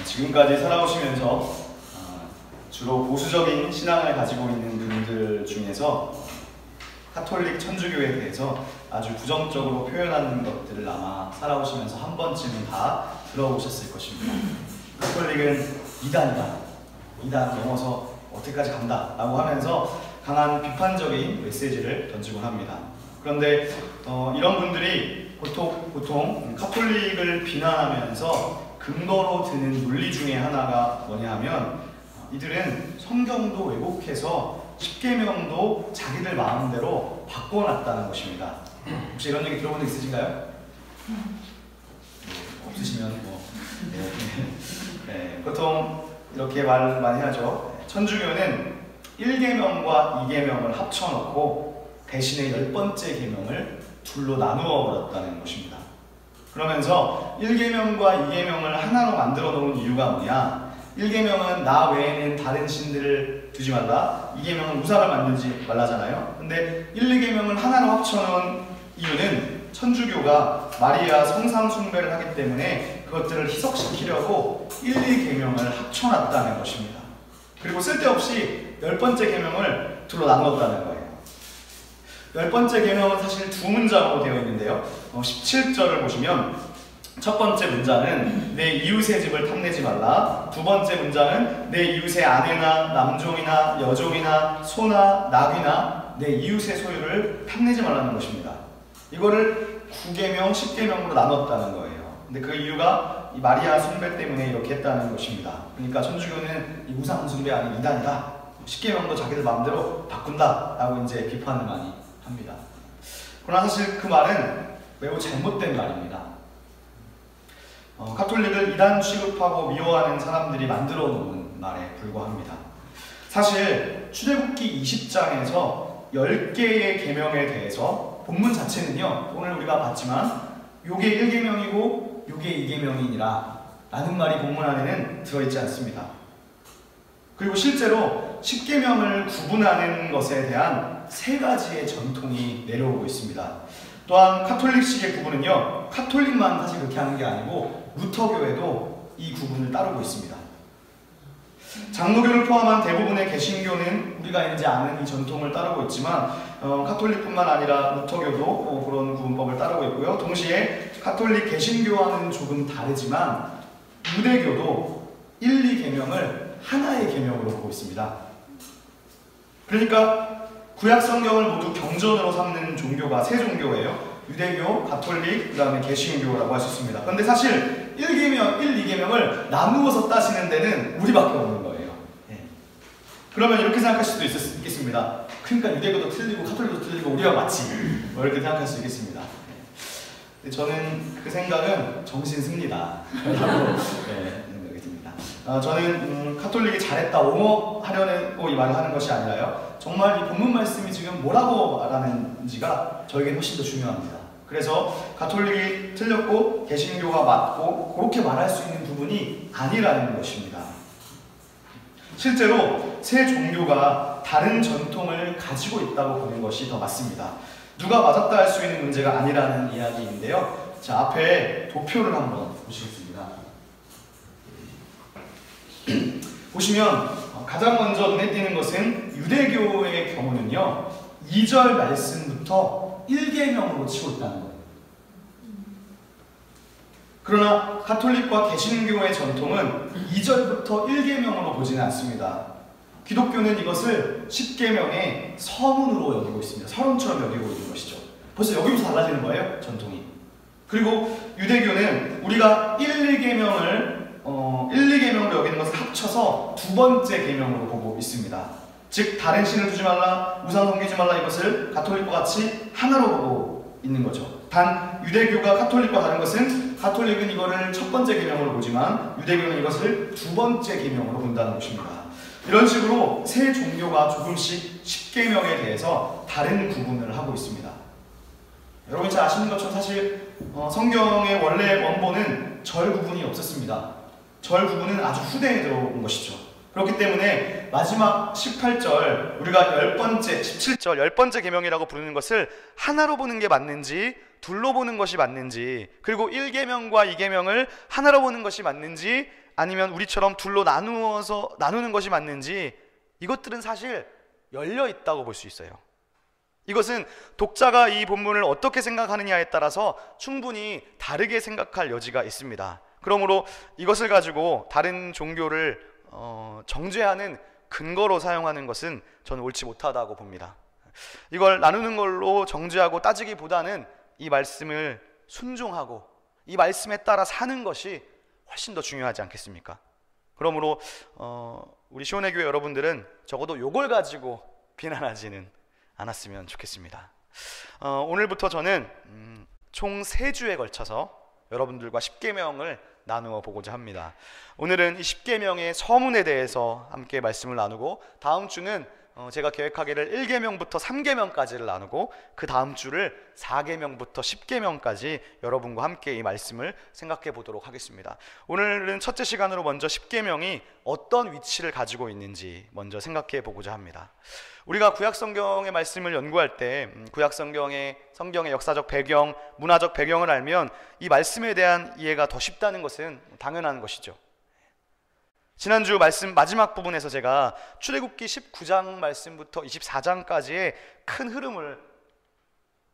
지금까지 살아오시면서 주로 보수적인 신앙을 가지고 있는 분들 중에서 카톨릭 천주교에 대해서 아주 부정적으로 표현하는 것들을 아마 살아오시면서 한 번쯤은 다 들어보셨을 것입니다. 카톨릭은 이단이다, 이단 넘어서 어디까지 간다 라고 하면서 강한 비판적인 메시지를 던지곤 합니다. 그런데 이런 분들이 보통 카톨릭을 비난하면서 근거로 드는 논리 중에 하나가 뭐냐 하면 이들은 성경도 왜곡해서 십계명도 자기들 마음대로 바꿔놨다는 것입니다. 혹시 이런 얘기 들어본 적 있으신가요? 없으시면 뭐 네, 보통 이렇게 말을 많이 하죠. 천주교는 1계명과 2계명을 합쳐놓고 대신에 10번째 계명을 둘로 나누어 버렸다는 것입니다. 그러면서 1계명과 2계명을 하나로 만들어 놓은 이유가 뭐냐? 1계명은 나 외에는 다른 신들을 두지 말라, 2계명은 우상을 만들지 말라잖아요. 근데 1, 2계명을 하나로 합쳐놓은 이유는 천주교가 마리아 성상 숭배를 하기 때문에 그것들을 희석시키려고 1, 2계명을 합쳐놨다는 것입니다. 그리고 쓸데없이 10번째 계명을 둘로 나누었다는 거예요. 10번째 계명은 사실 두 문장으로 되어 있는데요. 17절을 보시면 첫 번째 문장은 내 이웃의 집을 탐내지 말라. 두 번째 문장은 내 이웃의 아내나 남종이나 여종이나 소나 낙이나 내 이웃의 소유를 탐내지 말라는 것입니다. 이거를 9계명, 10계명으로 나눴다는 거예요. 근데 그 이유가 이 마리아 숭배 때문에 이렇게 했다는 것입니다. 그러니까 천주교는 이 우상 숭배 아닌 이단이다, 10계명도 자기들 마음대로 바꾼다 라고 이제 비판을 많이 합니다. 그러나 사실 그 말은 매우 잘못된 말입니다. 카톨릭을 이단 취급하고 미워하는 사람들이 만들어 놓은 말에 불과합니다. 사실 출애굽기 20장에서 10개의 계명에 대해서 본문 자체는요, 오늘 우리가 봤지만 요게 1계명이고 요게 2계명이니라 라는 말이 본문 안에는 들어있지 않습니다. 그리고 실제로 10계명을 구분하는 것에 대한 3가지의 전통이 내려오고 있습니다. 또한 카톨릭식의 구분은요, 카톨릭만 사실 그렇게 하는 게 아니고 루터교에도 이 구분을 따르고 있습니다. 장로교를 포함한 대부분의 개신교는 우리가 이제 아는 이 전통을 따르고 있지만 카톨릭뿐만 아니라 루터교도 그런 구분법을 따르고 있고요. 동시에 카톨릭 개신교와는 조금 다르지만 유대교도 1, 2계명을 하나의 계명으로 보고 있습니다. 그러니까 구약 성경을 모두 경전으로 삼는 종교가 세 종교예요. 유대교, 가톨릭, 그 다음에 개신교라고 할 수 있습니다. 그런데 사실 1계명, 1, 2계명을 나누어서 따지는 데는 우리밖에 없는 거예요. 그러면 이렇게 생각할 수도 있겠습니다. 그러니까 유대교도 틀리고 가톨릭도 틀리고 우리가 맞지, 뭐 이렇게 생각할 수 있겠습니다. 저는 그 생각은 정신승리다 라고 생각이 듭니다. 저는 카톨릭이 잘했다, 옹호하려고 이 말을 하는 것이 아니라요, 정말 이 본문 말씀이 지금 뭐라고 말하는지가 저에게 훨씬 더 중요합니다. 그래서 가톨릭이 틀렸고 개신교가 맞고 그렇게 말할 수 있는 부분이 아니라는 것입니다. 실제로 세 종교가 다른 전통을 가지고 있다고 보는 것이 더 맞습니다. 누가 맞았다 할 수 있는 문제가 아니라는 이야기인데요. 자, 앞에 도표를 한번 보시겠습니다. 보시면 가장 먼저 눈에 띄는 것은 유대교의 경우는요, 2절 말씀부터 1계명으로 치고 있다는 거예요. 그러나 가톨릭과 개신교의 전통은 2절부터 1계명으로 보지는 않습니다. 기독교는 이것을 10계명의 서문으로 여기고 있습니다. 서론처럼 여기고 있는 것이죠. 벌써 여기부터 달라지는 거예요, 전통이. 그리고 유대교는 우리가 1, 2계명으로 여기는 것을 합쳐서 두 번째 계명으로 보고 있습니다. 즉 다른 신을 두지 말라, 우상 섬기지 말라, 이것을 가톨릭과 같이 하나로 보고 있는 거죠. 단 유대교가 카톨릭과 다른 것은 가톨릭은 이거를 첫 번째 계명으로 보지만 유대교는 이것을 두 번째 계명으로 본다는 것입니다. 이런 식으로 세 종교가 조금씩 10계명에 대해서 다른 구분을 하고 있습니다. 여러분이 잘 아시는 것처럼 사실 성경의 원래 원본은 절 구분이 없었습니다. 절 구분은 아주 후대에 들어온 것이죠. 그렇기 때문에 마지막 18절, 우리가 10번째, 17절 10번째 계명이라고 부르는 것을 하나로 보는 게 맞는지 둘로 보는 것이 맞는지, 그리고 1계명과 2계명을 하나로 보는 것이 맞는지 아니면 우리처럼 둘로 나누어서 나누는 것이 맞는지, 이것들은 사실 열려 있다고 볼 수 있어요. 이것은 독자가 이 본문을 어떻게 생각하느냐에 따라서 충분히 다르게 생각할 여지가 있습니다. 그러므로 이것을 가지고 다른 종교를 정죄하는 근거로 사용하는 것은 저는 옳지 못하다고 봅니다. 이걸 나누는 걸로 정죄하고 따지기보다는 이 말씀을 순종하고 이 말씀에 따라 사는 것이 훨씬 더 중요하지 않겠습니까? 그러므로 우리 시온의 교회 여러분들은 적어도 이걸 가지고 비난하지는 않았으면 좋겠습니다. 오늘부터 저는 총 3주에 걸쳐서 여러분들과 십계명을 나누어 보고자 합니다. 오늘은 이 십계명의 서문에 대해서 함께 말씀을 나누고, 다음 주는 제가 계획하기를 1계명부터 3계명까지를 나누고, 그 다음 주를 4계명부터 10계명까지 여러분과 함께 이 말씀을 생각해 보도록 하겠습니다. 오늘은 첫째 시간으로 먼저 십계명이 어떤 위치를 가지고 있는지 먼저 생각해 보고자 합니다. 우리가 구약성경의 말씀을 연구할 때 구약성경의 역사적 배경, 문화적 배경을 알면 이 말씀에 대한 이해가 더 쉽다는 것은 당연한 것이죠. 지난주 말씀 마지막 부분에서 제가 출애굽기 19장 말씀부터 24장까지의 큰 흐름을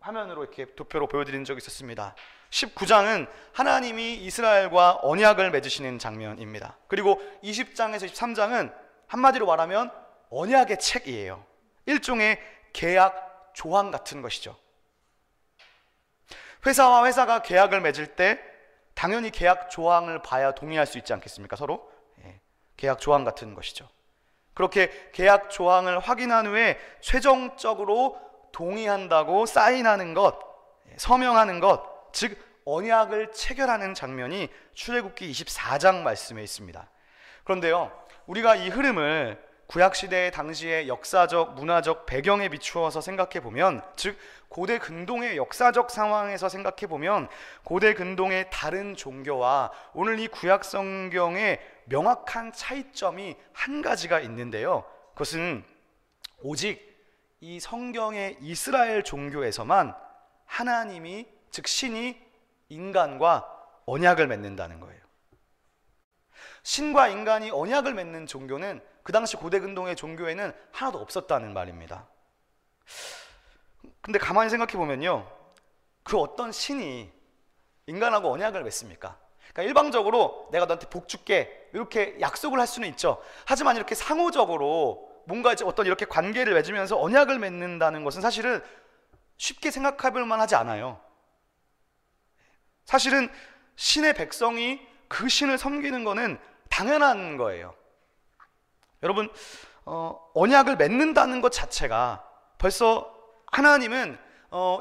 화면으로 이렇게 도표로 보여드린 적이 있었습니다. 19장은 하나님이 이스라엘과 언약을 맺으시는 장면입니다. 그리고 20장에서 23장은 한마디로 말하면 언약의 책이에요. 일종의 계약 조항 같은 것이죠. 회사와 회사가 계약을 맺을 때 당연히 계약 조항을 봐야 동의할 수 있지 않겠습니까? 서로 계약 조항 같은 것이죠. 그렇게 계약 조항을 확인한 후에 최종적으로 동의한다고 사인하는 것, 서명하는 것, 즉 언약을 체결하는 장면이 출애굽기 24장 말씀에 있습니다. 그런데요, 우리가 이 흐름을 구약시대 당시의 역사적, 문화적 배경에 비추어서 생각해 보면, 즉 고대 근동의 역사적 상황에서 생각해 보면 고대 근동의 다른 종교와 오늘 이 구약 성경의 명확한 차이점이 한 가지가 있는데요, 그것은 오직 이 성경의 이스라엘 종교에서만 하나님이, 즉 신이 인간과 언약을 맺는다는 거예요. 신과 인간이 언약을 맺는 종교는 그 당시 고대 근동의 종교에는 하나도 없었다는 말입니다. 근데 가만히 생각해 보면요, 그 어떤 신이 인간하고 언약을 맺습니까? 그러니까 일방적으로 내가 너한테 복 줄게 이렇게 약속을 할 수는 있죠. 하지만 이렇게 상호적으로 뭔가 이제 어떤 이렇게 관계를 맺으면서 언약을 맺는다는 것은 사실은 쉽게 생각해볼 만하지 않아요. 사실은 신의 백성이 그 신을 섬기는 것은 당연한 거예요. 여러분, 언약을 맺는다는 것 자체가 벌써 하나님은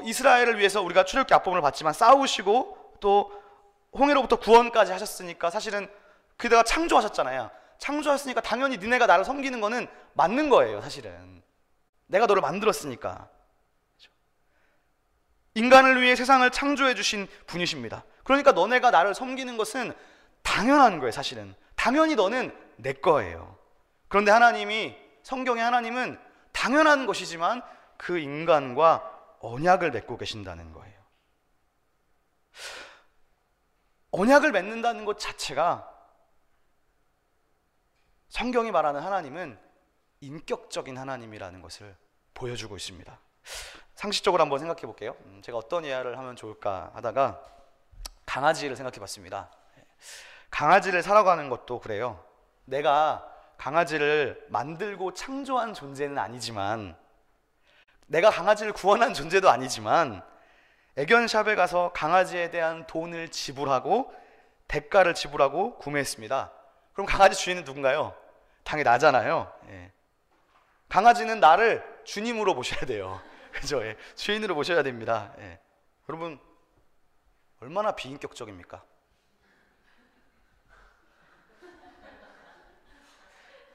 이스라엘을 위해서, 우리가 출애굽기 앞부분을 봤지만 싸우시고 또 홍해로부터 구원까지 하셨으니까 사실은 그대가 창조하셨잖아요. 창조하셨으니까 당연히 니네가 나를 섬기는 거는 맞는 거예요. 사실은 내가 너를 만들었으니까. 인간을 위해 세상을 창조해 주신 분이십니다. 그러니까 너네가 나를 섬기는 것은 당연한 거예요. 사실은 당연히 너는 내 거예요. 그런데 하나님이, 성경의 하나님은 당연한 것이지만 그 인간과 언약을 맺고 계신다는 거예요. 언약을 맺는다는 것 자체가, 성경이 말하는 하나님은 인격적인 하나님이라는 것을 보여주고 있습니다. 상식적으로 한번 생각해 볼게요. 제가 어떤 이해를 하면 좋을까 하다가 강아지를 생각해 봤습니다. 강아지를 살아가는 것도 그래요. 내가 강아지를 만들고 창조한 존재는 아니지만, 내가 강아지를 구원한 존재도 아니지만, 애견샵에 가서 강아지에 대한 돈을 지불하고 대가를 지불하고 구매했습니다. 그럼 강아지 주인은 누군가요? 당연히 나잖아요. 강아지는 나를 주님으로 보셔야 돼요. 그죠? 주인으로 모셔야 됩니다. 여러분, 얼마나 비인격적입니까?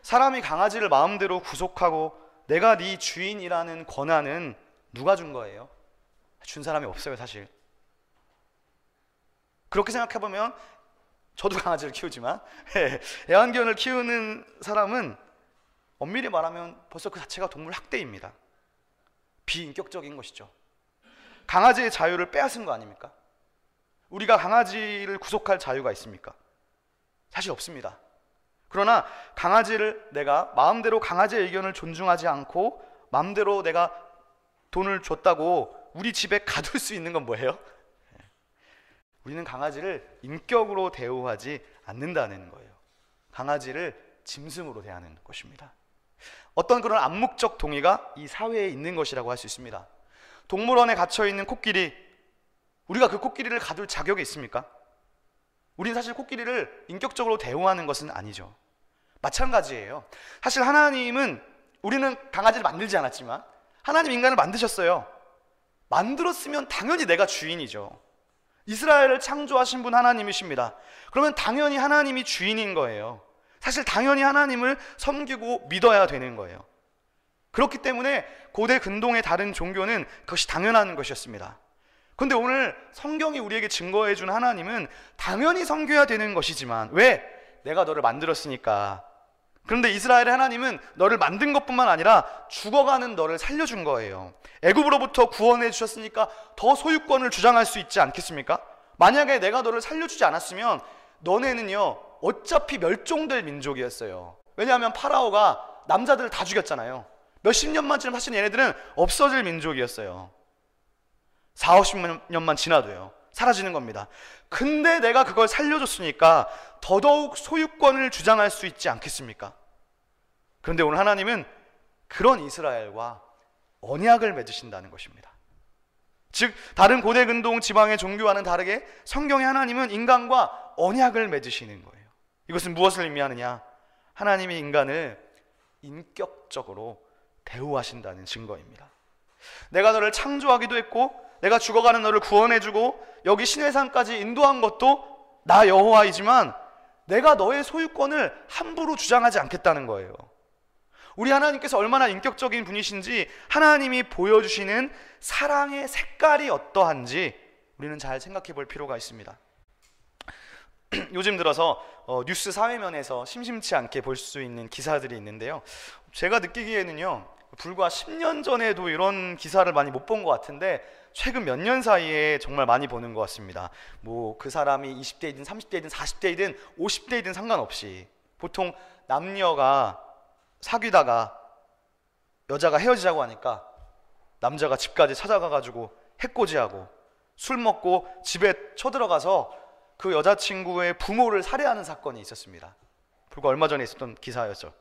사람이 강아지를 마음대로 구속하고 내가 네 주인이라는 권한은 누가 준 거예요? 준 사람이 없어요, 사실. 그렇게 생각해보면 저도 강아지를 키우지만 애완견을 키우는 사람은 엄밀히 말하면 벌써 그 자체가 동물 학대입니다. 비인격적인 것이죠. 강아지의 자유를 빼앗은 거 아닙니까? 우리가 강아지를 구속할 자유가 있습니까? 사실 없습니다. 그러나 강아지를 내가 마음대로 강아지의 의견을 존중하지 않고 마음대로 내가 돈을 줬다고 우리 집에 가둘 수 있는 건 뭐예요? 우리는 강아지를 인격으로 대우하지 않는다는 거예요. 강아지를 짐승으로 대하는 것입니다. 어떤 그런 암묵적 동의가 이 사회에 있는 것이라고 할 수 있습니다. 동물원에 갇혀있는 코끼리, 우리가 그 코끼리를 가둘 자격이 있습니까? 우리는 사실 코끼리를 인격적으로 대우하는 것은 아니죠. 마찬가지예요. 사실 하나님은, 우리는 강아지를 만들지 않았지만 하나님 인간을 만드셨어요. 만들었으면 당연히 내가 주인이죠. 이스라엘을 창조하신 분 하나님이십니다. 그러면 당연히 하나님이 주인인 거예요. 사실 당연히 하나님을 섬기고 믿어야 되는 거예요. 그렇기 때문에 고대 근동의 다른 종교는 그것이 당연한 것이었습니다. 그런데 오늘 성경이 우리에게 증거해 준 하나님은 당연히 섬겨야 되는 것이지만, 왜? 내가 너를 만들었으니까. 그런데 이스라엘의 하나님은 너를 만든 것뿐만 아니라 죽어가는 너를 살려준 거예요. 애굽으로부터 구원해 주셨으니까 더 소유권을 주장할 수 있지 않겠습니까? 만약에 내가 너를 살려주지 않았으면 너네는요 어차피 멸종될 민족이었어요. 왜냐하면 파라오가 남자들을 다 죽였잖아요. 몇십 년만 지나면 사실 얘네들은 없어질 민족이었어요. 40-50년만 지나도요 사라지는 겁니다. 근데 내가 그걸 살려줬으니까 더더욱 소유권을 주장할 수 있지 않겠습니까? 그런데 오늘 하나님은 그런 이스라엘과 언약을 맺으신다는 것입니다. 즉 다른 고대 근동 지방의 종교와는 다르게 성경의 하나님은 인간과 언약을 맺으시는 거예요. 이것은 무엇을 의미하느냐? 하나님이 인간을 인격적으로 대우하신다는 증거입니다. 내가 너를 창조하기도 했고 내가 죽어가는 너를 구원해주고 여기 시내산까지 인도한 것도 나 여호와이지만 내가 너의 소유권을 함부로 주장하지 않겠다는 거예요. 우리 하나님께서 얼마나 인격적인 분이신지, 하나님이 보여주시는 사랑의 색깔이 어떠한지 우리는 잘 생각해 볼 필요가 있습니다. 요즘 들어서 뉴스 사회면에서 심심치 않게 볼 수 있는 기사들이 있는데요, 제가 느끼기에는요 불과 10년 전에도 이런 기사를 많이 못 본 것 같은데 최근 몇 년 사이에 정말 많이 보는 것 같습니다. 뭐 그 사람이 20대이든 30대이든 40대이든 50대이든 상관없이 보통 남녀가 사귀다가 여자가 헤어지자고 하니까 남자가 집까지 찾아가가지고 해코지하고 술 먹고 집에 쳐들어가서 그 여자친구의 부모를 살해하는 사건이 있었습니다. 불과 얼마 전에 있었던 기사였죠.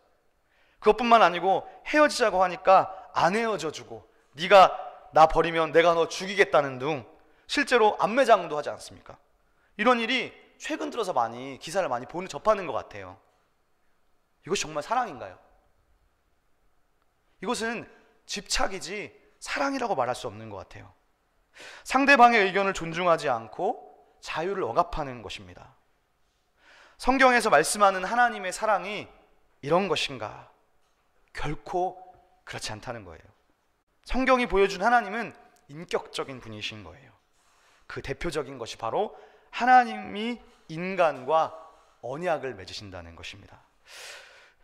그것뿐만 아니고 헤어지자고 하니까 안 헤어져주고 네가 나 버리면 내가 너 죽이겠다는 등 실제로 안매장도 하지 않습니까? 이런 일이 최근 들어서 많이 기사를 많이 접하는 것 같아요. 이것이 정말 사랑인가요? 이것은 집착이지 사랑이라고 말할 수 없는 것 같아요. 상대방의 의견을 존중하지 않고 자유를 억압하는 것입니다. 성경에서 말씀하는 하나님의 사랑이 이런 것인가? 결코 그렇지 않다는 거예요. 성경이 보여준 하나님은 인격적인 분이신 거예요. 그 대표적인 것이 바로 하나님이 인간과 언약을 맺으신다는 것입니다.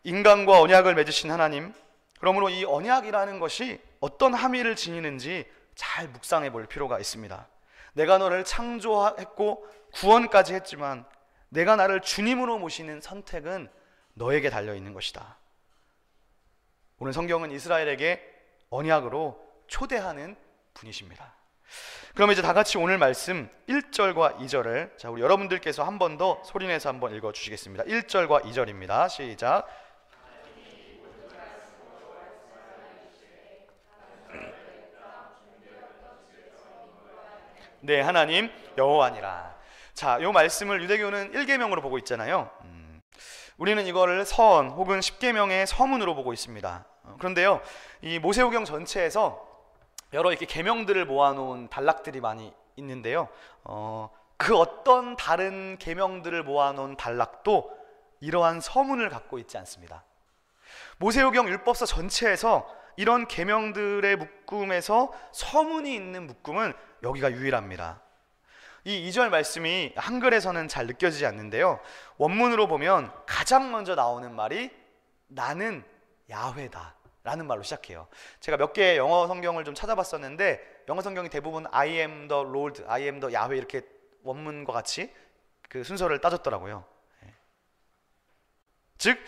인간과 언약을 맺으신 하나님, 그러므로 이 언약이라는 것이 어떤 함의를 지니는지 잘 묵상해 볼 필요가 있습니다. 내가 너를 창조했고 구원까지 했지만 내가 나를 주님으로 모시는 선택은 너에게 달려있는 것이다. 오늘 성경은 이스라엘에게 언약으로 초대하는 분이십니다. 그럼 이제 다 같이 오늘 말씀 1절과 2절을 자 우리 여러분들께서 한 번 더 소리내서 한번 읽어주시겠습니다. 1절과 2절입니다. 시작. 네, 하나님 여호와니라. 자, 이 말씀을 유대교는 1계명으로 보고 있잖아요. 우리는 이거를 선 혹은 10계명의 서문으로 보고 있습니다. 그런데요, 이 모세오경 전체에서 여러 이렇게 계명들을 모아놓은 단락들이 많이 있는데요, 그 어떤 다른 계명들을 모아놓은 단락도 이러한 서문을 갖고 있지 않습니다. 모세오경 율법서 전체에서 이런 계명들의 묶음에서 서문이 있는 묶음은 여기가 유일합니다. 이 2절 말씀이 한글에서는 잘 느껴지지 않는데요, 원문으로 보면 가장 먼저 나오는 말이 나는 야훼다 라는 말로 시작해요. 제가 몇 개의 영어 성경을 좀 찾아봤었는데 영어 성경이 대부분 I am the Lord, I am the Yahweh 이렇게 원문과 같이 그 순서를 따졌더라고요. 즉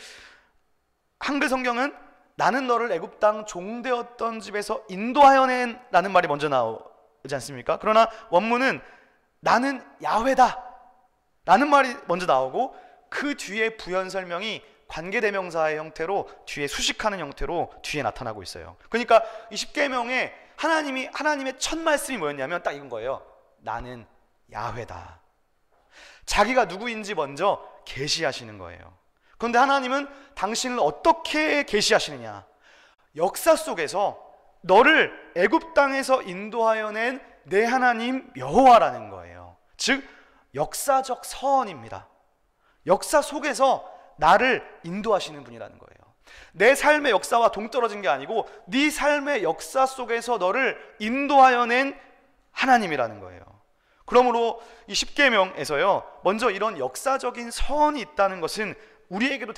한글 성경은 나는 너를 애굽 땅 종되었던 집에서 인도하여 낸라는 말이 먼저 나오지 않습니까? 그러나 원문은 나는 야훼다 라는 말이 먼저 나오고 그 뒤에 부연 설명이 관계대명사의 형태로 뒤에 수식하는 형태로 뒤에 나타나고 있어요. 그러니까 이 십계명에 하나님의 첫 말씀이 뭐였냐면 딱 이건 거예요. 나는 야훼다. 자기가 누구인지 먼저 계시하시는 거예요. 그런데 하나님은 당신을 어떻게 계시하시느냐? 역사 속에서 너를 애굽 땅에서 인도하여 낸 내 하나님 여호와라는 거예요. 즉 역사적 서언입니다. 역사 속에서 나를 인도하시는 분이라는 거예요. 내 삶의 역사와 동떨어진 게 아니고 네 삶의 역사 속에서 너를 인도하여 낸 하나님이라는 거예요. 그러므로 이 십계명에서요, 먼저 이런 역사적인 서언이 있다는 것은 우리에게도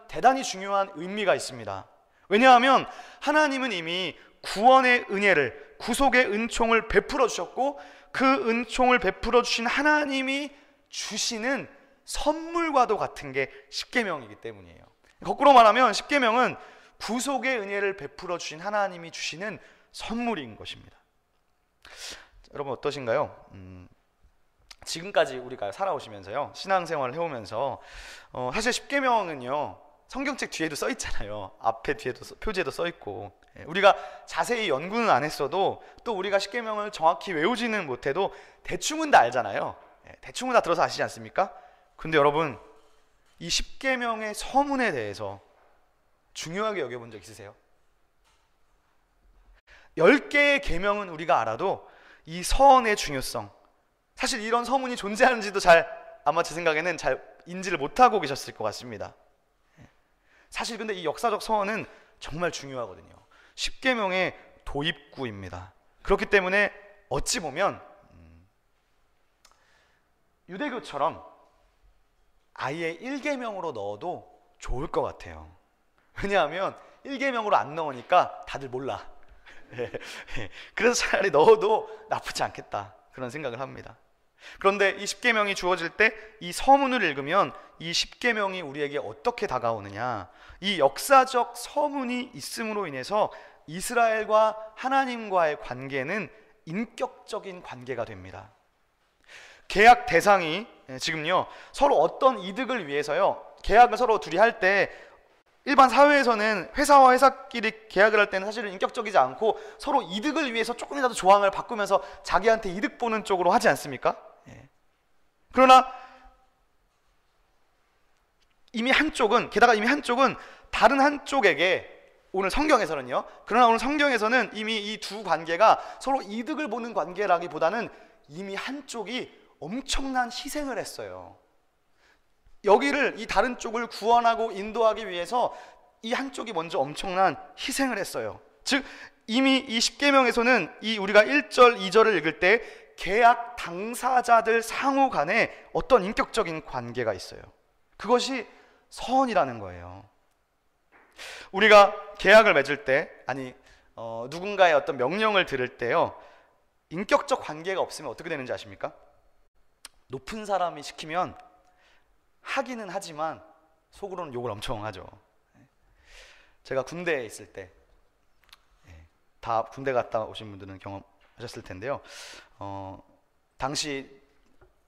대단히 중요한 의미가 있습니다. 왜냐하면 하나님은 이미 구원의 은혜를, 구속의 은총을 베풀어 주셨고 그 은총을 베풀어 주신 하나님이 주시는 선물과도 같은 게 십계명이기 때문이에요. 거꾸로 말하면 십계명은 구속의 은혜를 베풀어 주신 하나님이 주시는 선물인 것입니다. 여러분 어떠신가요? 지금까지 우리가 살아오시면서요, 신앙생활을 해오면서 사실 십계명은요 성경책 뒤에도 써 있잖아요. 앞에 뒤에도 표지에도 써 있고, 우리가 자세히 연구는 안 했어도 또 우리가 십계명을 정확히 외우지는 못해도 대충은 다 알잖아요. 대충은 다 들어서 아시지 않습니까? 근데 여러분 이 십계명의 서문에 대해서 중요하게 여겨본 적 있으세요? 10개의 계명은 우리가 알아도 이 서언의 중요성, 사실 이런 서문이 존재하는지도 아마 제 생각에는 잘 인지를 못하고 계셨을 것 같습니다. 사실 근데 이 역사적 서언은 정말 중요하거든요. 십계명의 도입구입니다. 그렇기 때문에 어찌 보면 유대교처럼 아예 1계명으로 넣어도 좋을 것 같아요. 왜냐하면 1계명으로 안 넣으니까 다들 몰라. 그래서 차라리 넣어도 나쁘지 않겠다, 그런 생각을 합니다. 그런데 이 십계명이 주어질 때 이 서문을 읽으면 이 십계명이 우리에게 어떻게 다가오느냐, 이 역사적 서문이 있음으로 인해서 이스라엘과 하나님과의 관계는 인격적인 관계가 됩니다. 계약 대상이 지금요 서로 어떤 이득을 위해서요, 계약을 서로 둘이 할 때 일반 사회에서는 회사와 회사끼리 계약을 할 때는 사실은 인격적이지 않고 서로 이득을 위해서 조금이라도 조항을 바꾸면서 자기한테 이득 보는 쪽으로 하지 않습니까? 그러나 게다가 이미 한쪽은 다른 한쪽에게, 오늘 성경에서는 이미 이 두 관계가 서로 이득을 보는 관계라기보다는 이미 한쪽이 엄청난 희생을 했어요. 이 다른 쪽을 구원하고 인도하기 위해서 이 한쪽이 먼저 엄청난 희생을 했어요. 즉 이미 이 십계명에서는 우리가 1절, 2절을 읽을 때 계약 당사자들 상호 간에 어떤 인격적인 관계가 있어요. 그것이 서언이라는 거예요. 우리가 계약을 맺을 때, 누군가의 어떤 명령을 들을 때요, 인격적 관계가 없으면 어떻게 되는지 아십니까? 높은 사람이 시키면 하기는 하지만 속으로는 욕을 엄청 하죠. 제가 군대에 있을 때, 다 군대 갔다 오신 분들은 경험하셨을 텐데요, 당시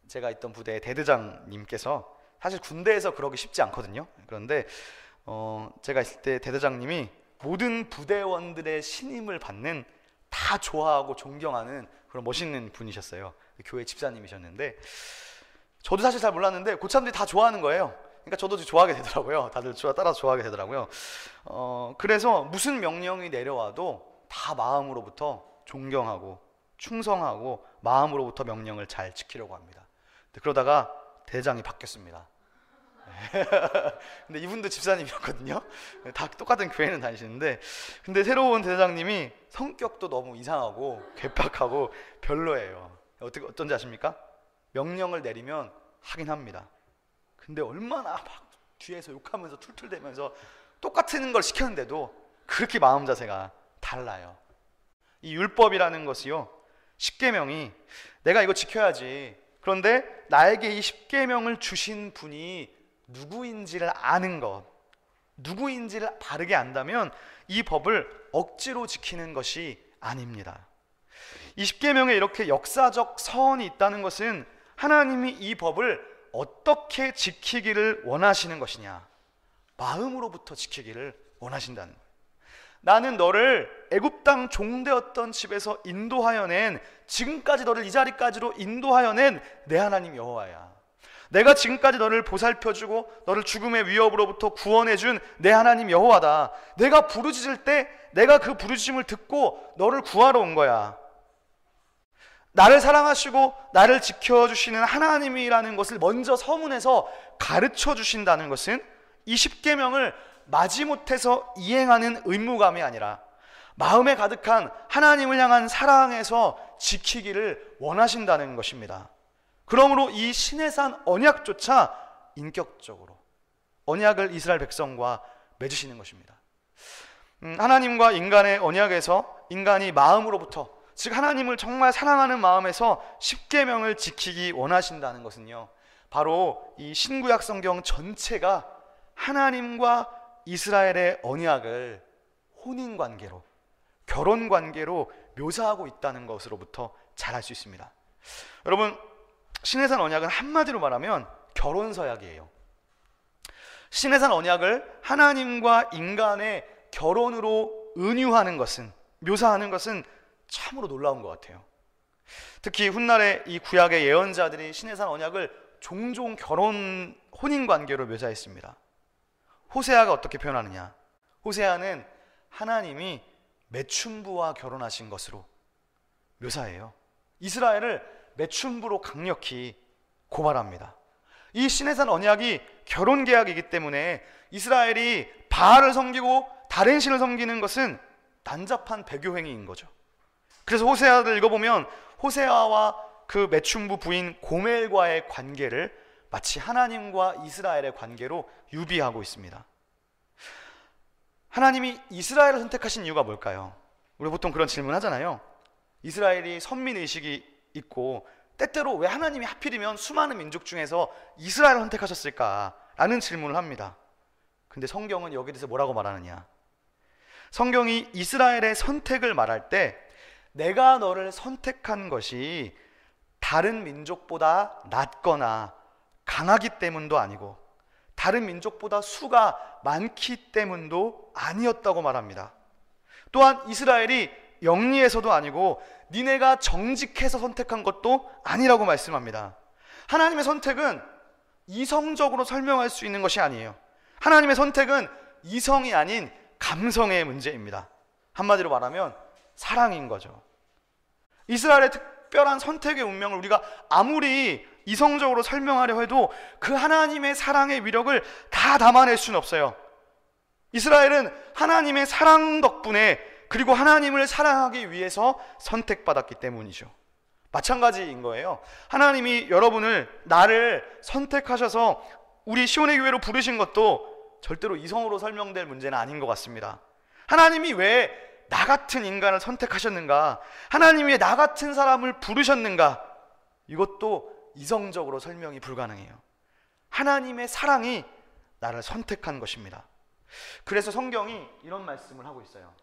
제가 있던 부대의 대대장님께서, 사실 군대에서 그러기 쉽지 않거든요. 그런데 제가 있을 때 대대장님이 모든 부대원들의 신임을 받는, 다 좋아하고 존경하는 그런 멋있는 분이셨어요. 교회 집사님이셨는데 저도 사실 잘 몰랐는데 고참들이 다 좋아하는 거예요. 그러니까 저도 좋아하게 되더라고요. 다들 따라서 좋아하게 되더라고요. 그래서 무슨 명령이 내려와도 다 마음으로부터 존경하고 충성하고 마음으로부터 명령을 잘 지키려고 합니다. 그러다가 대장이 바뀌었습니다. 근데 이분도 집사님이었거든요. 다 똑같은 교회는 다니시는데, 근데 새로운 대장님이 성격도 너무 이상하고 괴팍하고 별로예요. 어떤지 아십니까? 명령을 내리면 하긴 합니다. 근데 얼마나 막 뒤에서 욕하면서 툴툴대면서 똑같은 걸 시켰는데도 그렇게 마음 자세가 달라요. 이 율법이라는 것이요, 십계명이 내가 이거 지켜야지, 그런데 나에게 이 십계명을 주신 분이 누구인지를 아는 것, 누구인지를 바르게 안다면 이 법을 억지로 지키는 것이 아닙니다. 이 십계명에 이렇게 역사적 서원이 있다는 것은 하나님이 이 법을 어떻게 지키기를 원하시는 것이냐, 마음으로부터 지키기를 원하신다는 거예요. 나는 너를 애굽 땅 종되었던 집에서 인도하여 낸, 지금까지 너를 이 자리까지로 인도하여 낸 내 하나님 여호와야. 내가 지금까지 너를 보살펴주고 너를 죽음의 위협으로부터 구원해준 내 하나님 여호와다. 내가 부르짖을 때 내가 그 부르짖음을 듣고 너를 구하러 온 거야. 나를 사랑하시고 나를 지켜주시는 하나님이라는 것을 먼저 서문에서 가르쳐 주신다는 것은 이 십계명을 마지못해서 이행하는 의무감이 아니라 마음에 가득한 하나님을 향한 사랑에서 지키기를 원하신다는 것입니다. 그러므로 이 시내산 언약조차 인격적으로 언약을 이스라엘 백성과 맺으시는 것입니다. 하나님과 인간의 언약에서 인간이 마음으로부터, 즉 하나님을 정말 사랑하는 마음에서 십계명을 지키기 원하신다는 것은요, 바로 이 신구약 성경 전체가 하나님과 이스라엘의 언약을 혼인관계로, 결혼관계로 묘사하고 있다는 것으로부터 잘 알 수 있습니다. 여러분, 시내산 언약은 한마디로 말하면 결혼서약이에요. 시내산 언약을 하나님과 인간의 결혼으로 은유하는 것은, 묘사하는 것은 참으로 놀라운 것 같아요. 특히 훗날에 이 구약의 예언자들이 시내산 언약을 종종 결혼, 혼인관계로 묘사했습니다. 호세아가 어떻게 표현하느냐, 호세아는 하나님이 매춘부와 결혼하신 것으로 묘사해요. 이스라엘을 매춘부로 강력히 고발합니다. 이 시내산 언약이 결혼계약이기 때문에 이스라엘이 바알을 섬기고 다른 신을 섬기는 것은 난잡한 배교행위인 거죠. 그래서 호세아를 읽어보면 호세아와 그 매춘부 부인 고멜과의 관계를 마치 하나님과 이스라엘의 관계로 유비하고 있습니다. 하나님이 이스라엘을 선택하신 이유가 뭘까요? 우리 보통 그런 질문 하잖아요. 이스라엘이 선민의식이 있고 때때로 왜 하나님이 하필이면 수많은 민족 중에서 이스라엘을 선택하셨을까? 라는 질문을 합니다. 근데 성경은 여기에 대해서 뭐라고 말하느냐? 성경이 이스라엘의 선택을 말할 때 내가 너를 선택한 것이 다른 민족보다 낫거나 강하기 때문도 아니고 다른 민족보다 수가 많기 때문도 아니었다고 말합니다. 또한 이스라엘이 영리해서도 아니고 니네가 정직해서 선택한 것도 아니라고 말씀합니다. 하나님의 선택은 이성적으로 설명할 수 있는 것이 아니에요. 하나님의 선택은 이성이 아닌 감성의 문제입니다. 한마디로 말하면 사랑인 거죠. 이스라엘의 특별한 선택의 운명을 우리가 아무리 이성적으로 설명하려 해도 그 하나님의 사랑의 위력을 다 담아낼 수는 없어요. 이스라엘은 하나님의 사랑 덕분에, 그리고 하나님을 사랑하기 위해서 선택받았기 때문이죠. 마찬가지인 거예요. 하나님이 여러분을, 나를 선택하셔서 우리 시온의 교회로 부르신 것도 절대로 이성으로 설명될 문제는 아닌 것 같습니다. 하나님이 왜 나 같은 인간을 선택하셨는가? 하나님이 왜 나 같은 사람을 부르셨는가? 이것도 이성적으로 설명이 불가능해요. 하나님의 사랑이 나를 선택한 것입니다. 그래서 성경이 이런 말씀을 하고 있어요.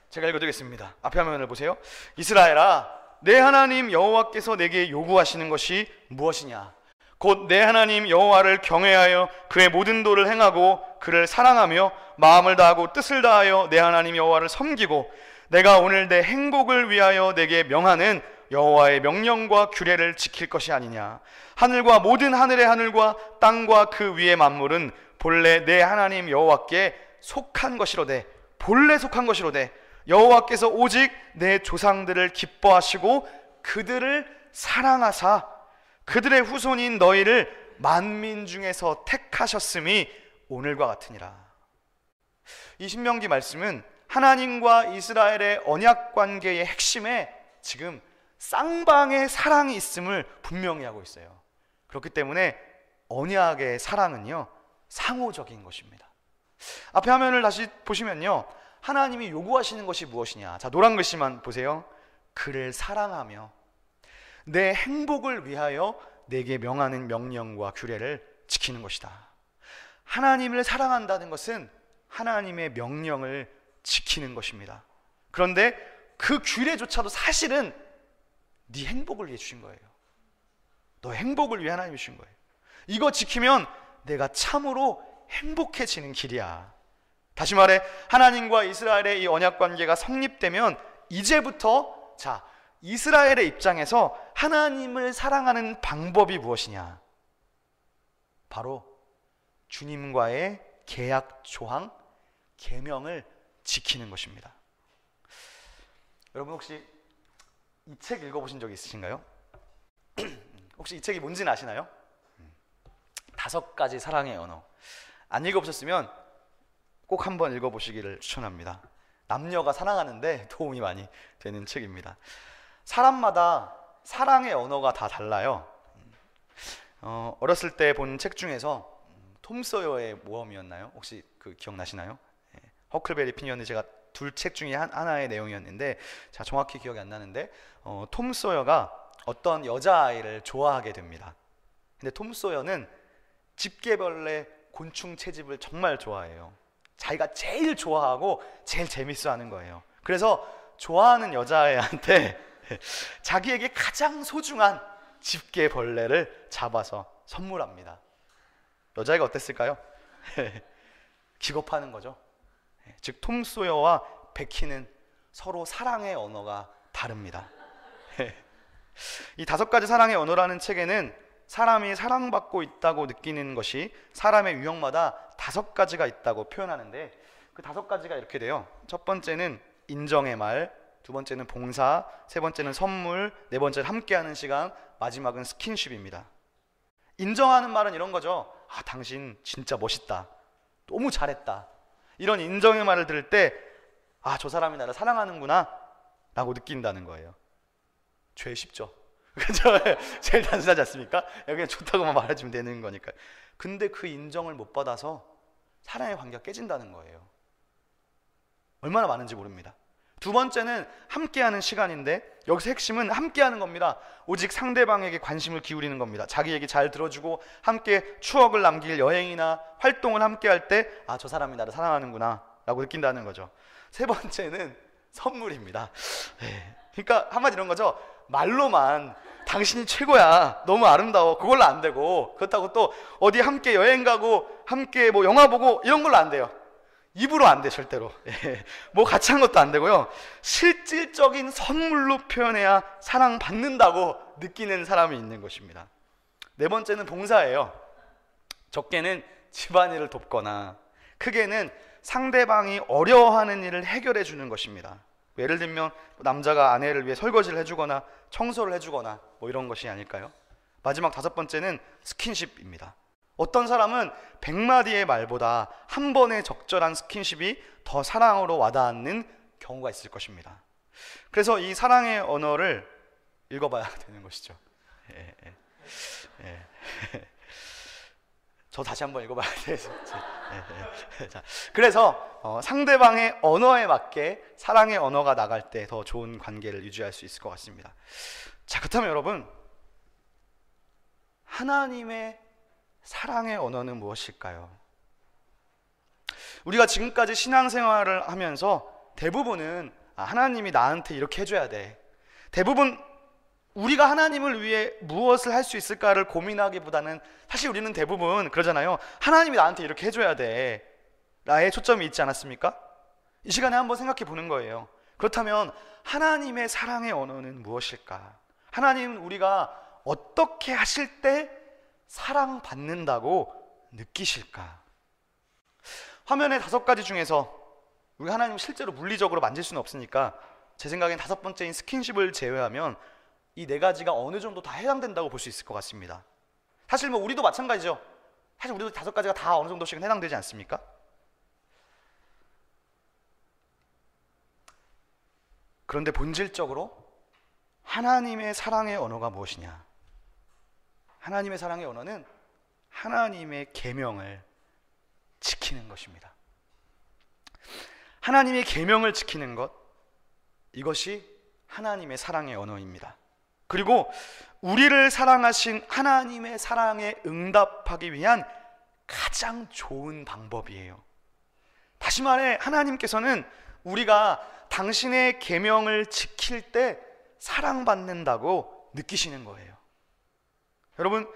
제가 읽어드리겠습니다. 앞에 화면을 보세요. 이스라엘아, 내 하나님 여호와께서 내게 요구하시는 것이 무엇이냐? 곧 내 하나님 여호와를 경외하여 그의 모든 도를 행하고 그를 사랑하며 마음을 다하고 뜻을 다하여 내 하나님 여호와를 섬기고 내가 오늘 내 행복을 위하여 내게 명하는 여호와의 명령과 규례를 지킬 것이 아니냐? 하늘과 모든 하늘의 하늘과 땅과 그 위의 만물은 본래 내 하나님 여호와께 속한 것이로되, 본래 속한 것이로되 여호와께서 오직 내 조상들을 기뻐하시고 그들을 사랑하사 그들의 후손인 너희를 만민 중에서 택하셨음이 오늘과 같으니라. 이 신명기 말씀은 하나님과 이스라엘의 언약 관계의 핵심에 지금 쌍방의 사랑이 있음을 분명히 하고 있어요. 그렇기 때문에 언약의 사랑은요, 상호적인 것입니다. 앞에 화면을 다시 보시면요, 하나님이 요구하시는 것이 무엇이냐? 자, 노란 글씨만 보세요. 그를 사랑하며 내 행복을 위하여 내게 명하는 명령과 규례를 지키는 것이다. 하나님을 사랑한다는 것은 하나님의 명령을 지키는 것입니다. 그런데 그 규례조차도 사실은 네 행복을 위해 주신 거예요. 너 행복을 위해 하나님이 주신 거예요. 이거 지키면 내가 참으로 행복해지는 길이야. 다시 말해, 하나님과 이스라엘의 이 언약 관계가 성립되면 이제부터 이스라엘의 입장에서 하나님을 사랑하는 방법이 무엇이냐? 바로 주님과의 계약 조항, 계명을 지키는 것입니다. 여러분 혹시 이 책 읽어보신 적 있으신가요? 혹시 이 책이 뭔지는 아시나요? 5가지 사랑의 언어. 안 읽어보셨으면 꼭 한번 읽어보시기를 추천합니다. 남녀가 사랑하는데 도움이 많이 되는 책입니다. 사람마다 사랑의 언어가 다 달라요. 어렸을 때 본 책 중에서 톰 소여의 모험이었나요? 혹시 그 기억나시나요? 허클베리 피니언이 제가 둘 책 중에 하나의 내용이었는데 정확히 기억이 안 나는데 톰 소여가 어떤 여자아이를 좋아하게 됩니다. 근데 톰 소여는 집게벌레 곤충 채집을 정말 좋아해요. 자기가 제일 좋아하고 제일 재밌어하는 거예요. 그래서 좋아하는 여자애한테 자기에게 가장 소중한 집게벌레를 잡아서 선물합니다. 여자애가 어땠을까요? 기겁하는 거죠. 즉 톰 소여와 베키는 서로 사랑의 언어가 다릅니다. 이 5가지 사랑의 언어라는 책에는 사람이 사랑받고 있다고 느끼는 것이 사람의 유형마다 5가지가 있다고 표현하는데 그 5가지가 이렇게 돼요. 첫 번째는 인정의 말, 두 번째는 봉사, 세 번째는 선물, 네 번째는 함께하는 시간, 마지막은 스킨십입니다. 인정하는 말은 이런 거죠. 당신 진짜 멋있다. 너무 잘했다. 이런 인정의 말을 들을 때 저 사람이 나를 사랑하는구나 라고 느낀다는 거예요. 죄 쉽죠? 그죠? 제일 단순하지 않습니까? 그냥 좋다고만 말해주면 되는 거니까. 근데 그 인정을 못 받아서 사랑의 관계가 깨진다는 거예요. 얼마나 많은지 모릅니다. 두 번째는 함께하는 시간인데 여기서 핵심은 함께하는 겁니다. 오직 상대방에게 관심을 기울이는 겁니다. 자기 얘기 잘 들어주고 함께 추억을 남길 여행이나 활동을 함께할 때 저 사람이 나를 사랑하는구나 라고 느낀다는 거죠. 세 번째는 선물입니다. 그러니까 한마디 이런 거죠. 말로만 당신이 최고야, 너무 아름다워, 그걸로 안 되고, 그렇다고 또 어디 함께 여행 가고 함께 뭐 영화 보고 이런 걸로 안 돼요. 입으로 안 돼, 절대로. 뭐 같이 한 것도 안 되고요. 실질적인 선물로 표현해야 사랑받는다고 느끼는 사람이 있는 것입니다. 네 번째는 봉사예요. 적게는 집안일을 돕거나 크게는 상대방이 어려워하는 일을 해결해 주는 것입니다. 예를 들면 남자가 아내를 위해 설거지를 해주거나 청소를 해주거나 뭐 이런 것이 아닐까요? 마지막 5번째는 스킨십입니다. 어떤 사람은 100마디의 말보다 한 번의 적절한 스킨십이 더 사랑으로 와닿는 경우가 있을 것입니다. 그래서 이 사랑의 언어를 읽어봐야 되는 것이죠. 저 다시 한번 읽어봐야 되죠. 그래서 상대방의 언어에 맞게 사랑의 언어가 나갈 때 더 좋은 관계를 유지할 수 있을 것 같습니다. 자, 그렇다면 여러분, 하나님의 사랑의 언어는 무엇일까요? 우리가 지금까지 신앙생활을 하면서 대부분은 하나님이 나한테 이렇게 해줘야 돼. 대부분 우리가 하나님을 위해 무엇을 할 수 있을까를 고민하기보다는 사실 우리는 대부분 그러잖아요. 하나님이 나한테 이렇게 해줘야 돼 라의 초점이 있지 않았습니까? 이 시간에 한번 생각해 보는 거예요. 그렇다면 하나님의 사랑의 언어는 무엇일까? 하나님은 우리가 어떻게 하실 때 사랑받는다고 느끼실까? 화면의 5가지 중에서 우리 하나님을 실제로 물리적으로 만질 수는 없으니까 제 생각엔 5번째인 스킨십을 제외하면 이 4가지가 어느 정도 다 해당된다고 볼 수 있을 것 같습니다. 사실 뭐 우리도 마찬가지죠. 사실 우리도 5가지가 다 어느 정도씩은 해당되지 않습니까? 그런데 본질적으로 하나님의 사랑의 언어가 무엇이냐? 하나님의 사랑의 언어는 하나님의 계명을 지키는 것입니다. 하나님의 계명을 지키는 것, 이것이 하나님의 사랑의 언어입니다. 그리고 우리를 사랑하신 하나님의 사랑에 응답하기 위한 가장 좋은 방법이에요. 다시 말해 하나님께서는 우리가 당신의 계명을 지킬 때 사랑받는다고 느끼시는 거예요. 여러분,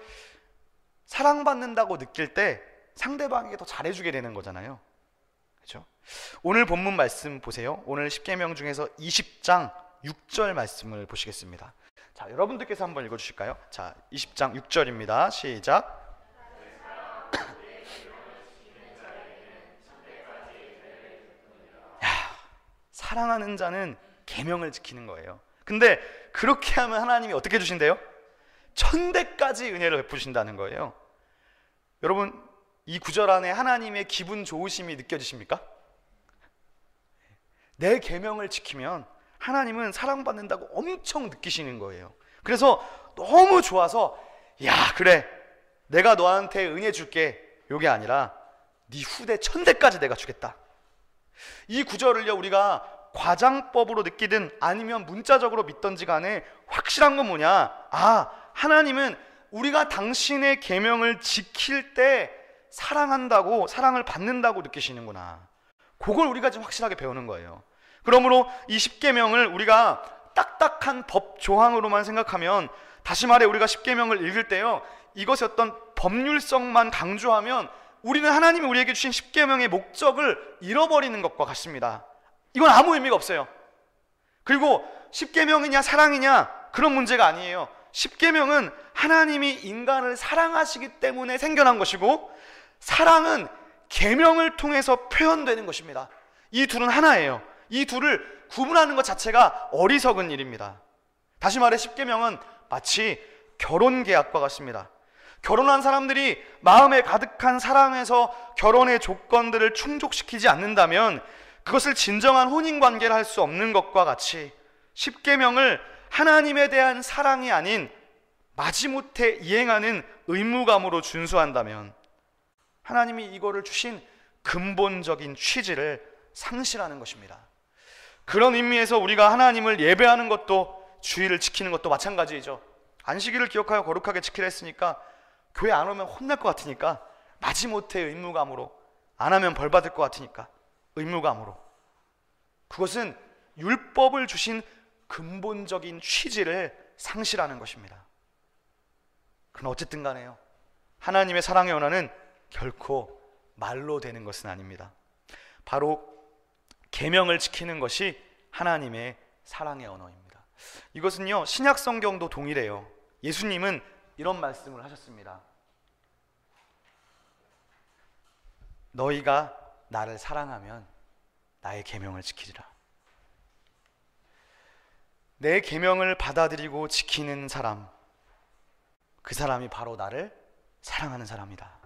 사랑받는다고 느낄 때 상대방에게 더 잘해주게 되는 거잖아요. 그렇죠? 오늘 본문 말씀 보세요. 오늘 십계명 중에서 20장 6절 말씀을 보시겠습니다. 자, 여러분들께서 한번 읽어주실까요? 자, 20장 6절입니다. 시작. 사랑하는 자는 계명을 지키는 거예요. 근데 그렇게 하면 하나님이 어떻게 해주신대요? 천대까지 은혜를 베푸신다는 거예요. 여러분, 이 구절 안에 하나님의 기분 좋으심이 느껴지십니까? 내 계명을 지키면 하나님은 사랑받는다고 엄청 느끼시는 거예요. 그래서 너무 좋아서 야, 그래, 내가 너한테 은혜 줄게, 요게 아니라 네 후대 천대까지 내가 주겠다. 이 구절을요, 우리가 과장법으로 느끼든 아니면 문자적으로 믿던지 간에 확실한 건 뭐냐? 아, 하나님은 우리가 당신의 계명을 지킬 때 사랑한다고, 사랑을 받는다고 느끼시는구나. 그걸 우리가 지금 확실하게 배우는 거예요. 그러므로 이 십계명을 우리가 딱딱한 법 조항으로만 생각하면, 다시 말해 우리가 십계명을 읽을 때요, 이것이 어떤 법률성만 강조하면 우리는 하나님이 우리에게 주신 십계명의 목적을 잃어버리는 것과 같습니다. 이건 아무 의미가 없어요. 그리고 십계명이냐 사랑이냐 그런 문제가 아니에요. 십계명은 하나님이 인간을 사랑하시기 때문에 생겨난 것이고, 사랑은 계명을 통해서 표현되는 것입니다. 이 둘은 하나예요. 이 둘을 구분하는 것 자체가 어리석은 일입니다. 다시 말해 십계명은 마치 결혼 계약과 같습니다. 결혼한 사람들이 마음에 가득한 사랑에서 결혼의 조건들을 충족시키지 않는다면 그것을 진정한 혼인관계를 할 수 없는 것과 같이, 십계명을 하나님에 대한 사랑이 아닌 마지못해 이행하는 의무감으로 준수한다면 하나님이 이거를 주신 근본적인 취지를 상실하는 것입니다. 그런 의미에서 우리가 하나님을 예배하는 것도, 주의를 지키는 것도 마찬가지이죠. 안식일을 기억하여 거룩하게 지키라 했으니까 교회 안 오면 혼날 것 같으니까 마지못해 의무감으로, 안 하면 벌 받을 것 같으니까 의무감으로. 그것은 율법을 주신 근본적인 취지를 상실하는 것입니다. 그러나 어쨌든 간에요, 하나님의 사랑의 언어는 결코 말로 되는 것은 아닙니다. 바로 계명을 지키는 것이 하나님의 사랑의 언어입니다. 이것은요, 신약 성경도 동일해요. 예수님은 이런 말씀을 하셨습니다. 너희가 나를 사랑하면 나의 계명을 지키리라. 내 계명을 받아들이고 지키는 사람, 그 사람이 바로 나를 사랑하는 사람이다.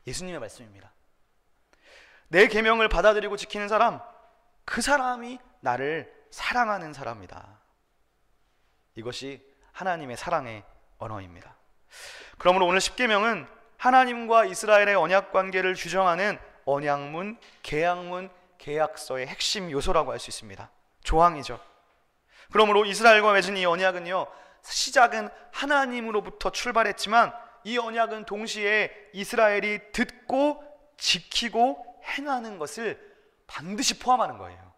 예수님의 말씀입니다. 내 계명을 받아들이고 지키는 사람, 그 사람이 나를 사랑하는 사람이다. 이것이 하나님의 사랑의 언어입니다. 그러므로 오늘 십계명은 하나님과 이스라엘의 언약 관계를 규정하는 언약문, 계약문, 계약서의 핵심 요소라고 할 수 있습니다. 조항이죠. 그러므로 이스라엘과 맺은 이 언약은요, 시작은 하나님으로부터 출발했지만 이 언약은 동시에 이스라엘이 듣고 지키고 행하는 것을 반드시 포함하는 거예요.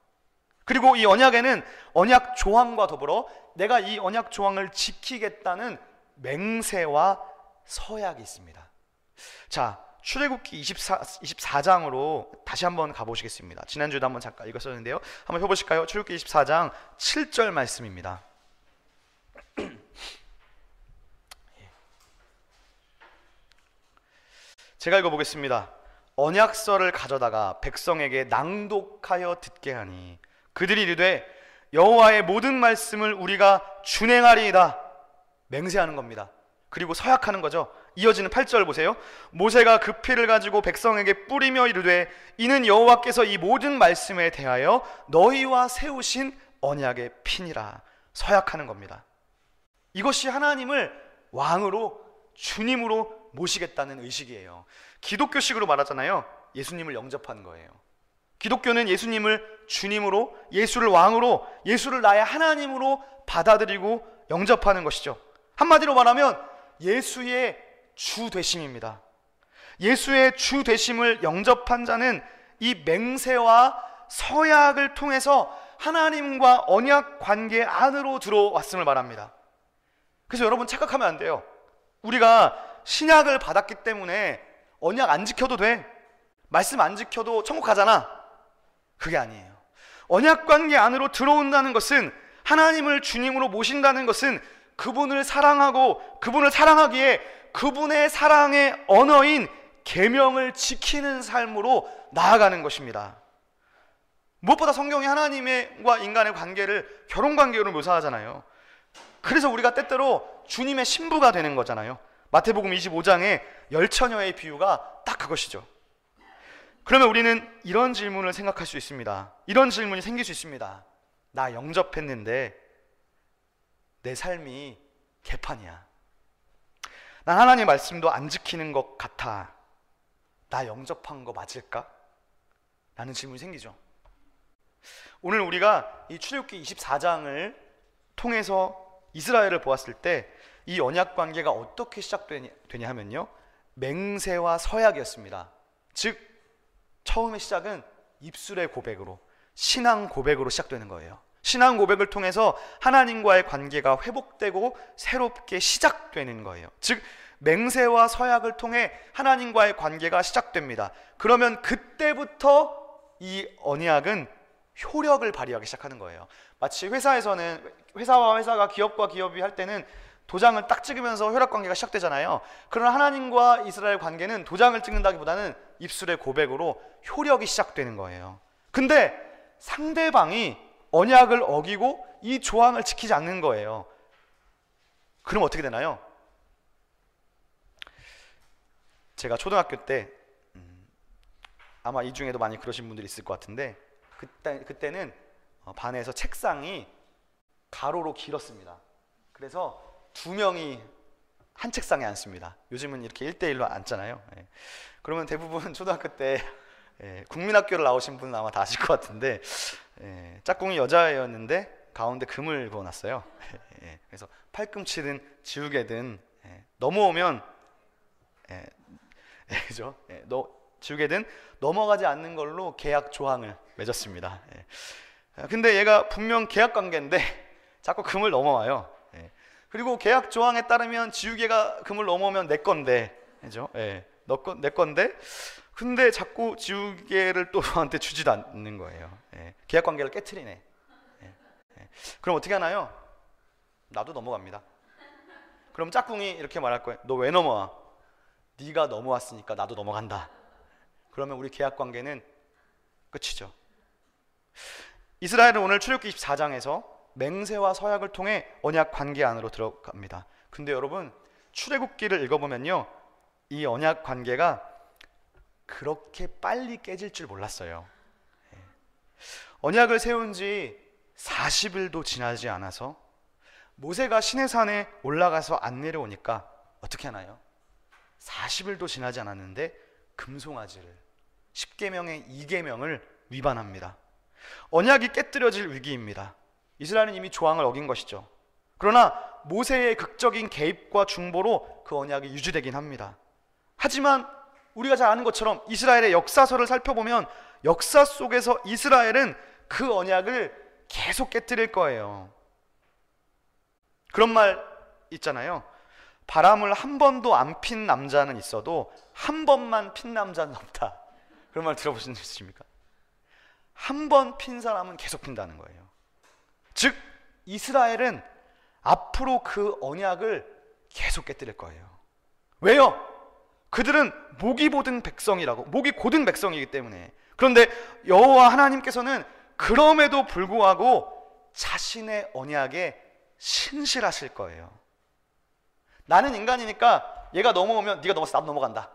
그리고 이 언약에는 언약 조항과 더불어 내가 이 언약 조항을 지키겠다는 맹세와 서약이 있습니다. 자, 출애굽기 24장으로 다시 한번 가보시겠습니다. 지난주에도 한번 잠깐 읽었었는데요, 한번 펴보실까요? 출애굽기 24장 7절 말씀입니다. 제가 읽어보겠습니다. 언약서를 가져다가 백성에게 낭독하여 듣게 하니 그들이 이르되 여호와의 모든 말씀을 우리가 준행하리이다. 맹세하는 겁니다. 그리고 서약하는 거죠. 이어지는 8절 보세요. 모세가 그 피를 가지고 백성에게 뿌리며 이르되 이는 여호와께서 이 모든 말씀에 대하여 너희와 세우신 언약의 피니라. 서약하는 겁니다. 이것이 하나님을 왕으로, 주님으로 모시겠다는 의식이에요. 기독교식으로 말하잖아요. 예수님을 영접한 거예요. 기독교는 예수님을 주님으로, 예수를 왕으로, 예수를 나의 하나님으로 받아들이고 영접하는 것이죠. 한마디로 말하면 예수의 주 되심입니다. 예수의 주 되심을 영접한 자는 이 맹세와 서약을 통해서 하나님과 언약 관계 안으로 들어왔음을 말합니다. 그래서 여러분 착각하면 안 돼요. 우리가 신약을 받았기 때문에 언약 안 지켜도 돼, 말씀 안 지켜도 천국 가잖아. 그게 아니에요. 언약 관계 안으로 들어온다는 것은, 하나님을 주님으로 모신다는 것은 그분을 사랑하고 그분을 사랑하기에 그분의 사랑의 언어인 계명을 지키는 삶으로 나아가는 것입니다. 무엇보다 성경이 하나님과 인간의 관계를 결혼관계로 묘사하잖아요. 그래서 우리가 때때로 주님의 신부가 되는 거잖아요. 마태복음 25장의 열처녀의 비유가 딱 그것이죠. 그러면 우리는 이런 질문을 생각할 수 있습니다. 이런 질문이 생길 수 있습니다. 나 영접했는데 내 삶이 개판이야. 난 하나님의 말씀도 안 지키는 것 같아. 나 영접한 거 맞을까? 라는 질문이 생기죠. 오늘 우리가 이 출애굽기 24장을 통해서 이스라엘을 보았을 때 이 언약 관계가 어떻게 시작되냐 하면요, 맹세와 서약이었습니다. 즉 처음의 시작은 입술의 고백으로, 신앙 고백으로 시작되는 거예요. 신앙 고백을 통해서 하나님과의 관계가 회복되고 새롭게 시작되는 거예요. 즉 맹세와 서약을 통해 하나님과의 관계가 시작됩니다. 그러면 그때부터 이 언약은 효력을 발휘하기 시작하는 거예요. 마치 회사에서는 회사와 회사가, 기업과 기업이 할 때는 도장을 딱 찍으면서 혈약 관계가 시작되잖아요. 그러나 하나님과 이스라엘 관계는 도장을 찍는다기보다는 입술의 고백으로 효력이 시작되는 거예요. 근데 상대방이 언약을 어기고 이 조항을 지키지 않는 거예요. 그럼 어떻게 되나요? 제가 초등학교 때 아마 이 중에도 많이 그러신 분들이 있을 것 같은데, 그때는 반에서 책상이 가로로 길었습니다. 그래서 두 명이 한 책상에 앉습니다. 요즘은 이렇게 1대1로 앉잖아요. 그러면 대부분 초등학교 때 국민학교를 나오신 분은 아마 다 아실 것 같은데, 짝꿍이 여자애였는데 가운데 금을 그어놨어요. 그래서 팔꿈치든 지우개든 넘어오면 그죠? 지우개든 넘어가지 않는 걸로 계약 조항을 맺었습니다. 근데 얘가 분명 계약 관계인데 자꾸 금을 넘어와요. 그리고 계약 조항에 따르면 지우개가 금을 넘어오면 내 건데, 그죠? 내 건데, 근데 자꾸 지우개를 또 저한테 주지도 않는 거예요. 계약 관계를 깨트리네. 그럼 어떻게 하나요? 나도 넘어갑니다. 그럼 짝꿍이 이렇게 말할 거예요. 너 왜 넘어와? 네가 넘어왔으니까 나도 넘어간다. 그러면 우리 계약 관계는 끝이죠. 이스라엘은 오늘 출애굽기 24장에서 맹세와 서약을 통해 언약 관계 안으로 들어갑니다. 근데 여러분, 출애굽기를 읽어보면요, 이 언약 관계가 그렇게 빨리 깨질 줄 몰랐어요. 언약을 세운 지 40일도 지나지 않아서 모세가 시내산에 올라가서 안 내려오니까 어떻게 하나요? 40일도 지나지 않았는데 금송아지를, 10계명의 2계명을 위반합니다. 언약이 깨뜨려질 위기입니다. 이스라엘은 이미 조항을 어긴 것이죠. 그러나 모세의 극적인 개입과 중보로 그 언약이 유지되긴 합니다. 하지만 우리가 잘 아는 것처럼 이스라엘의 역사서를 살펴보면 역사 속에서 이스라엘은 그 언약을 계속 깨뜨릴 거예요. 그런 말 있잖아요. 바람을 한 번도 안 핀 남자는 있어도 한 번만 핀 남자는 없다. 그런 말 들어보신 적 있으십니까? 한 번 핀 사람은 계속 핀다는 거예요. 즉 이스라엘은 앞으로 그 언약을 계속 깨뜨릴 거예요. 왜요? 그들은 목이 고든 백성이라고, 목이 고든 백성이기 때문에. 그런데 여호와 하나님께서는 그럼에도 불구하고 자신의 언약에 신실하실 거예요. 나는 인간이니까 얘가 넘어오면 네가 넘어서 나도 넘어간다.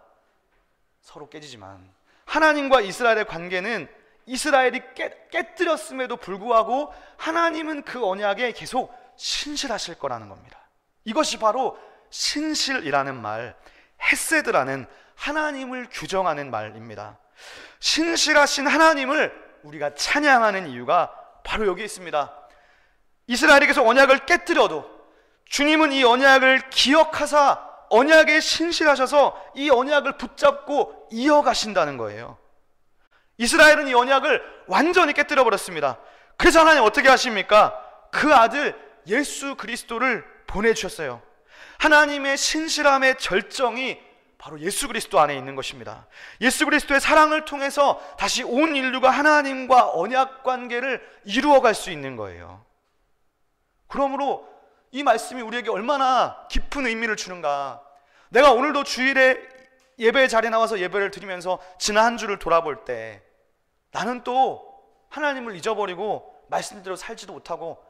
서로 깨지지만 하나님과 이스라엘의 관계는 이스라엘이 깨뜨렸음에도 불구하고 하나님은 그 언약에 계속 신실하실 거라는 겁니다. 이것이 바로 신실이라는 말, 헤세드라는 하나님을 규정하는 말입니다. 신실하신 하나님을 우리가 찬양하는 이유가 바로 여기 있습니다. 이스라엘이 계속 언약을 깨뜨려도, 주님은 이 언약을 기억하사 언약에 신실하셔서 이 언약을 붙잡고 이어가신다는 거예요. 이스라엘은 이 언약을 완전히 깨뜨려 버렸습니다. 그래서 하나님 어떻게 하십니까? 그 아들 예수 그리스도를 보내주셨어요. 하나님의 신실함의 절정이 바로 예수 그리스도 안에 있는 것입니다. 예수 그리스도의 사랑을 통해서 다시 온 인류가 하나님과 언약 관계를 이루어갈 수 있는 거예요. 그러므로 이 말씀이 우리에게 얼마나 깊은 의미를 주는가. 내가 오늘도 주일에 예배 자리에 나와서 예배를 드리면서 지난 한 주를 돌아볼 때 나는 또 하나님을 잊어버리고 말씀대로 살지도 못하고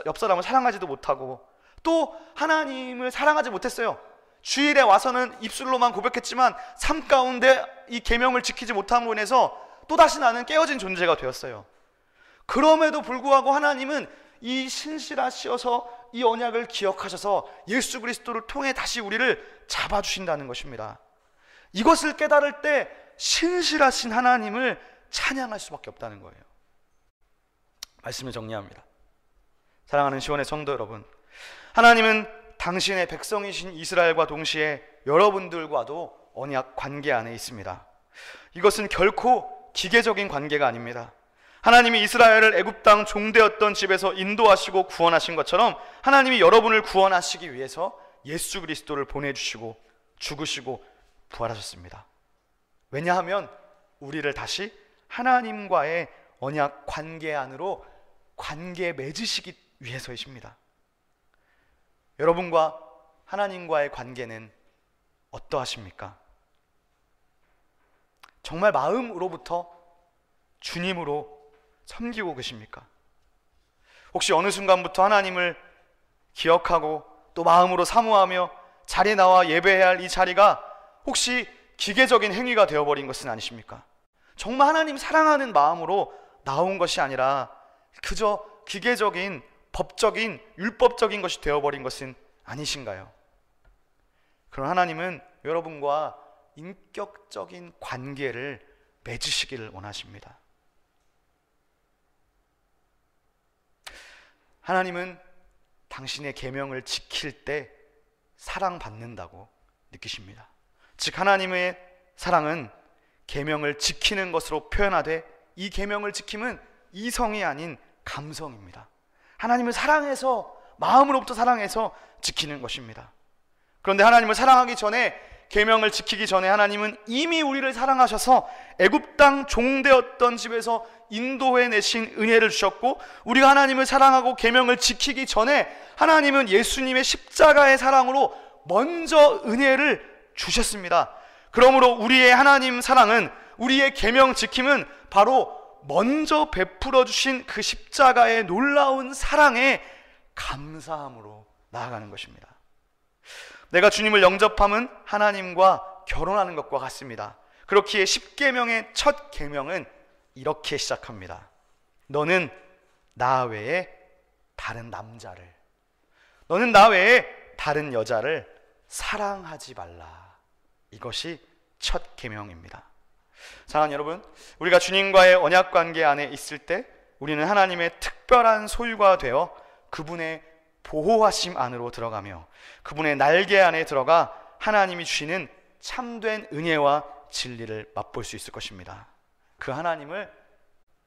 옆 사람을 사랑하지도 못하고 또 하나님을 사랑하지 못했어요. 주일에 와서는 입술로만 고백했지만 삶 가운데 이 계명을 지키지 못함으로 인해서 또다시 나는 깨어진 존재가 되었어요. 그럼에도 불구하고 하나님은 이 신실하셔서 이 언약을 기억하셔서 예수 그리스도를 통해 다시 우리를 잡아주신다는 것입니다. 이것을 깨달을 때 신실하신 하나님을 찬양할 수밖에 없다는 거예요. 말씀을 정리합니다. 사랑하는 시온의 성도 여러분, 하나님은 당신의 백성이신 이스라엘과 동시에 여러분들과도 언약 관계 안에 있습니다. 이것은 결코 기계적인 관계가 아닙니다. 하나님이 이스라엘을 애굽 땅 종되었던 집에서 인도하시고 구원하신 것처럼 하나님이 여러분을 구원하시기 위해서 예수 그리스도를 보내주시고 죽으시고 부활하셨습니다. 왜냐하면 우리를 다시 하나님과의 언약 관계 안으로 관계 맺으시기 위해서이십니다. 여러분과 하나님과의 관계는 어떠하십니까? 정말 마음으로부터 주님으로 섬기고 계십니까? 혹시 어느 순간부터 하나님을 기억하고 또 마음으로 사모하며 자리에 나와 예배해야 할 이 자리가 혹시 기계적인 행위가 되어버린 것은 아니십니까? 정말 하나님 사랑하는 마음으로 나온 것이 아니라 그저 기계적인 법적인 율법적인 것이 되어버린 것은 아니신가요? 그럼 하나님은 여러분과 인격적인 관계를 맺으시기를 원하십니다. 하나님은 당신의 계명을 지킬 때 사랑받는다고 느끼십니다. 즉 하나님의 사랑은 계명을 지키는 것으로 표현하되 이 계명을 지킴은 이성이 아닌 감성입니다. 하나님을 사랑해서 마음으로부터 사랑해서 지키는 것입니다. 그런데 하나님을 사랑하기 전에 계명을 지키기 전에 하나님은 이미 우리를 사랑하셔서 애굽 땅 종되었던 집에서 인도해 내신 은혜를 주셨고 우리가 하나님을 사랑하고 계명을 지키기 전에 하나님은 예수님의 십자가의 사랑으로 먼저 은혜를 주셨습니다. 그러므로 우리의 하나님 사랑은 우리의 계명 지킴은 바로 먼저 베풀어 주신 그 십자가의 놀라운 사랑에 감사함으로 나아가는 것입니다. 내가 주님을 영접함은 하나님과 결혼하는 것과 같습니다. 그렇기에 십계명의 첫 계명은 이렇게 시작합니다. 너는 나 외에 다른 남자를, 너는 나 외에 다른 여자를 사랑하지 말라. 이것이 첫 계명입니다. 사랑하는 여러분, 우리가 주님과의 언약 관계 안에 있을 때 우리는 하나님의 특별한 소유가 되어 그분의 보호하심 안으로 들어가며 그분의 날개 안에 들어가 하나님이 주시는 참된 은혜와 진리를 맛볼 수 있을 것입니다. 그 하나님을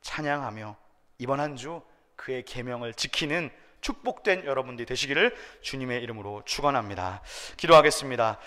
찬양하며 이번 한 주 그의 계명을 지키는 축복된 여러분들이 되시기를 주님의 이름으로 축원합니다. 기도하겠습니다.